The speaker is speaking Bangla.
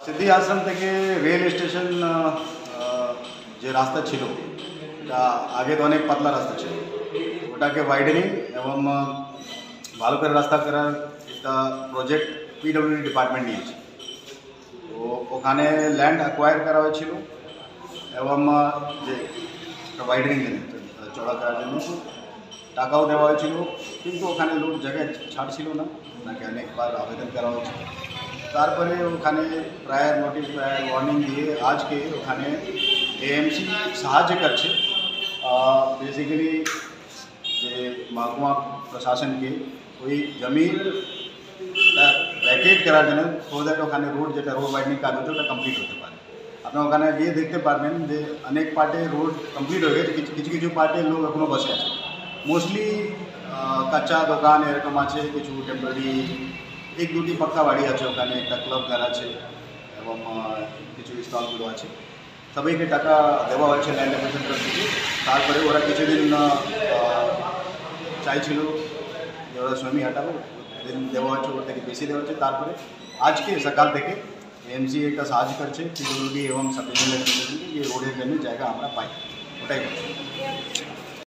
সিদ্ধি আশ্রম থেকে রেল স্টেশন যে রাস্তা ছিল এটা আগে তো অনেক পাতলা রাস্তা ছিল, ওটাকে ওয়াইডেনিং এবং ভালো করে রাস্তা করার একটা প্রজেক্ট পিডব্লিউডি ডিপার্টমেন্ট নিয়েছে। তো ওখানে ল্যান্ড অ্যাকোয়ার করা হয়েছিল এবং যে ওয়াইডেনিং জন্য চড়া করার জন্য টাকাও দেওয়া হয়েছিল, কিন্তু ওখানে লোক জায়গায় ছাড়ছিল না, ওনাকে অনেকবার আবেদন করা হয়েছিল। তারপরে ওখানে প্রায় নোটিশ প্রায় ওয়ার্নিং দিয়ে আজকে ওখানে এএমসি সাহায্য করছে বেসিক্যালি যে মহকুমা প্রশাসনকে ওই জমিন ভ্যাকেট করার জন্য, সো দ্যাট ওখানে রোড যেটা রোড ওয়াইডনিং কাজ হচ্ছে ওটা কমপ্লিট হতে পারে। আপনি ওখানে গিয়ে দেখতে পারবেন যে অনেক পার্টে রোড কমপ্লিট হয়ে গেছে, কিছু কিছু পার্টে লোক এখনও বসে আছে। মোস্টলি কাঁচা দোকান এরকম আছে, কিছু টেম্পোরারি এক দুটি পাক্কা বাড়ি আছে, ওখানে একটা ক্লাব ঘর আছে এবং কিছু স্টলগুলো আছে। সবাইকে টাকা দেওয়া হচ্ছে ল্যান্ড অ্যাকুইজিশন থেকে। তারপরে ওরা কিছুদিন চাইছিল যে ওরা শ্রমিক হাঁটাবো, দিন দেওয়া হচ্ছে, ওর থেকে বেশি দেওয়া হচ্ছে। তারপরে আজকে সকাল থেকে এমসি একটা সাহায্য করছে পিডব্লিউডি এবং সাব ডিভিশনাল যে রোডের জন্য জায়গা আমরা পাই, ওটাই করছি।